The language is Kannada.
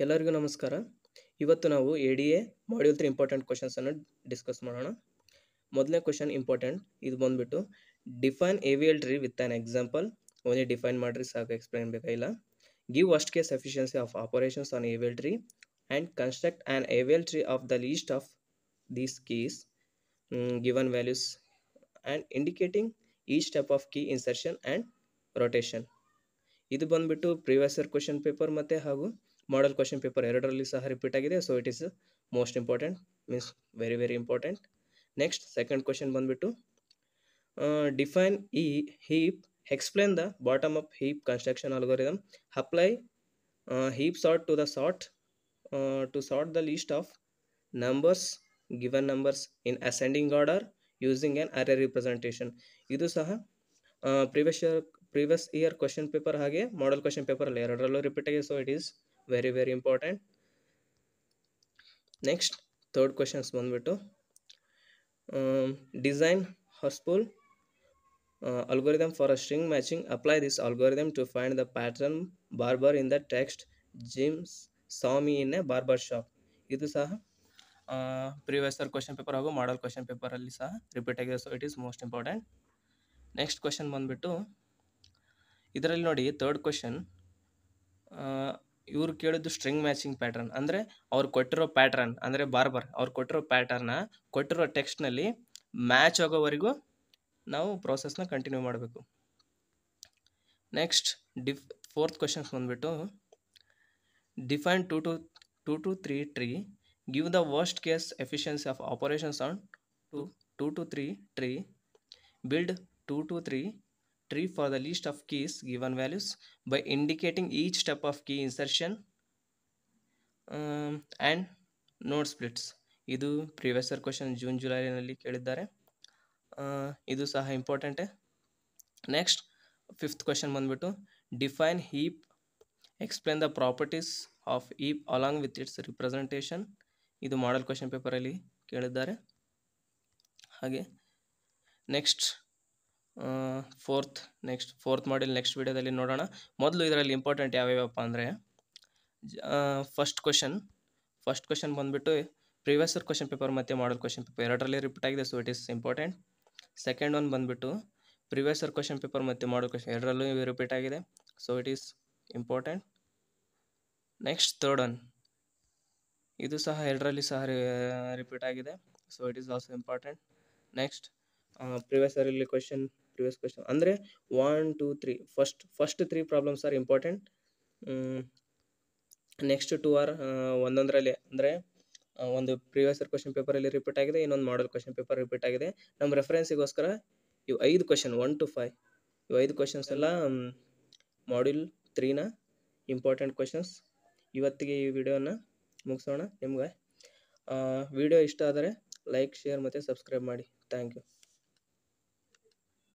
ಎಲ್ಲರಿಗೂ ನಮಸ್ಕಾರ. ಇವತ್ತು ನಾವು ಎ.ಡಿ.ಎ ಮಾಡ್ಯೂಲ್ 3 ಇಂಪಾರ್ಟೆಂಟ್ ಕ್ವೆಶ್ಚನ್ಸನ್ನು ಡಿಸ್ಕಸ್ ಮಾಡೋಣ. ಮೊದಲನೇ ಕ್ವೆಶ್ಚನ್ ಇಂಪಾರ್ಟೆಂಟ್. ಇದು ಬಂದ್ಬಿಟ್ಟು define AVL tree with an example. Only define ಮಾಡಿರಿ ಸಾಕು, ಎಕ್ಸ್ಪ್ಲೈನ್ ಬೇಕಾಗಿಲ್ಲ. Give worst case efficiency of operations on AVL tree and construct an AVL tree of the least of these keys given values and indicating each type of key insertion and rotation. ಇದು ಬಂದ್ಬಿಟ್ಟು ಪ್ರೀವಿಯಸ್ ಇಯರ್ ಕ್ವೆಶ್ಚನ್ ಪೇಪರ್ ಮತ್ತು ಹಾಗೂ ಮಾಡಲ್ ಕ್ವೆಶ್ಚನ್ ಪೇಪರ್ ಎರಡರಲ್ಲಿ ಸಹ ರಿಪೀಟ್ ಆಗಿದೆ. So it is most important, means very very important. Next second question ಬಂದ್ಬಿಟ್ಟು define heap, explain the bottom up heap construction algorithm, apply heap sort to the to sort the list of numbers, given numbers in ascending order using an array representation. ಇದು ಸಹ ಪ್ರೀವಿಯಸ್ ಇಯರ್ ಕ್ವೆಶ್ಚನ್ ಪೇಪರ್ ಹಾಗೆ ಮಾಡಲ್ ಕ್ವೆಶ್ಚನ್ ಪೇಪರ್ ಅಲ್ಲಿ ಎರಡರಲ್ಲೂ ರಿಪೀಟ್ ಆಗಿದೆ. So it is very very important. Next third questions ಬಂದ್ಬಿಟ್ಟು design ಹಸ್ಪುಲ್ algorithm for a string matching. Apply this algorithm to find the pattern barber in the text James saw me in a barber shop. ಇದು ಸಹ ಪ್ರೀವಿಯಸ್ ಇಯರ್ ಕ್ವೆಶ್ಚನ್ ಪೇಪರ್ ಹಾಗೂ ಮಾಡಲ್ ಕ್ವೆಶ್ಚನ್ ಪೇಪರಲ್ಲಿ ಸಹ ರಿಪೀಟ್ ಆಗಿದೆ. So it is most important. Next question ಬಂದ್ಬಿಟ್ಟು ಇದರಲ್ಲಿ ನೋಡಿ, ಥರ್ಡ್ ಕ್ವೆಶ್ಚನ್ ಇವರು ಕೇಳಿದ್ದು ಸ್ಟ್ರಿಂಗ್ ಮ್ಯಾಚಿಂಗ್ ಪ್ಯಾಟರ್ನ್. ಅಂದರೆ ಅವ್ರು ಕೊಟ್ಟಿರೋ ಪ್ಯಾಟ್ರನ್, ಅಂದರೆ ಬಾರ್ಬರ್ ಅವ್ರು ಕೊಟ್ಟಿರೋ ಪ್ಯಾಟರ್ನ ಕೊಟ್ಟಿರೋ ಟೆಕ್ಸ್ಟ್ನಲ್ಲಿ ಮ್ಯಾಚ್ ಆಗೋವರೆಗೂ ನಾವು ಪ್ರೋಸೆಸ್ನ ಕಂಟಿನ್ಯೂ ಮಾಡಬೇಕು. ನೆಕ್ಸ್ಟ್ ಫೋರ್ತ್ ಕ್ವೆಶ್ಚನ್ಸ್ ಬಂದ್ಬಿಟ್ಟು define 2 to 3 tree, give the worst case efficiency of operations on 2 to 3 tree, build 2 to 3 tree for the least of keys given values by indicating each step of key insertion and ನೋಡ್ ಸ್ಪ್ಲಿಟ್ಸ್. ಇದು ಪ್ರೀವಿಯಸ್ ಇಯರ್ ಕ್ವೆಶ್ಚನ್ ಜುಲೈನಲ್ಲಿ ಕೇಳಿದ್ದಾರೆ. ಇದು ಸಹ ಇಂಪಾರ್ಟೆಂಟೇ. ನೆಕ್ಸ್ಟ್ ಫಿಫ್ತ್ ಕ್ವೆಶ್ಚನ್ ಬಂದ್ಬಿಟ್ಟು define heap, explain the properties of heap along with its representation. ಇದು ಮಾಡಲ್ ಕ್ವೆಶ್ಚನ್ ಪೇಪರಲ್ಲಿ ಕೇಳಿದ್ದಾರೆ. ಹಾಗೆ ನೆಕ್ಸ್ಟ್ ಫೋರ್ತ್ ಮಾಡಿಲ್ ನೆಕ್ಸ್ಟ್ ವಿಡಿಯೋದಲ್ಲಿ ನೋಡೋಣ. ಮೊದಲು ಇದರಲ್ಲಿ ಇಂಪಾರ್ಟೆಂಟ್ ಯಾವ್ಯಾವಪ್ಪ ಅಂದರೆ ಫಸ್ಟ್ ಕ್ವೆಶ್ಚನ್ ಬಂದ್ಬಿಟ್ಟು ಪ್ರೀವಿಯಸ್ ಇಯರ್ ಕ್ವೆಶ್ಚನ್ ಪೇಪರ್ ಮತ್ತು ಮಾಡಲ್ ಕ್ವೆಶ್ಚನ್ ಪೇಪರ್ ಎರಡರಲ್ಲಿ ರಿಪೀಟ್ ಆಗಿದೆ. So it is important. Second one ಬಂದ್ಬಿಟ್ಟು ಪ್ರೀವಿಯಸ್ ಇಯರ್ ಕ್ವೆಶ್ಚನ್ ಪೇಪರ್ ಮತ್ತು ಮಾಡಲ್ ಕ್ವೆಶ್ಚನ್ ಎರಡರಲ್ಲೂ ರಿಪೀಟ್ ಆಗಿದೆ. So it is important. Next third one, ಇದು ಸಹ ಎರಡರಲ್ಲಿ ಸಹ ರಿಪೀಟ್ ಆಗಿದೆ. So it is also important. Next previous question ಅಂದರೆ 1 2 3 first 3 problems are important. Next 2 are ಒಂದೊಂದರಲ್ಲಿ, ಅಂದರೆ ಒಂದು ಪ್ರೀವಿಯಸ್ ಇಯರ್ ಕ್ವೆಶ್ಚನ್ ಪೇಪರಲ್ಲಿ ರಿಪೀಟ್ ಆಗಿದೆ, ಇನ್ನೊಂದು ಮಾಡಲ್ ಕ್ವೆಶ್ಚನ್ ಪೇಪರ್ ರಿಪೀಟ್ ಆಗಿದೆ. ನಮ್ಮ ರೆಫರೆನ್ಸಿಗೋಸ್ಕರ ಇವು 5 ಕ್ವೆಶ್ಚನ್ 1 to 5 ಇವು 5 ಕ್ವೆಶ್ಚನ್ಸ್ ಎಲ್ಲ ಮಾಡ್ಯೂಲ್ 3ನ ಇಂಪಾರ್ಟೆಂಟ್ ಕ್ವೆಶ್ಚನ್ಸ್. ಇವತ್ತಿಗೆ ಈ ವಿಡಿಯೋನ ಮುಗಿಸೋಣ. ನಿಮ್ಗೆ ವಿಡಿಯೋ ಇಷ್ಟ ಆದರೆ ಲೈಕ್, ಶೇರ್ ಮತ್ತು ಸಬ್ಸ್ಕ್ರೈಬ್ ಮಾಡಿ. Thank you.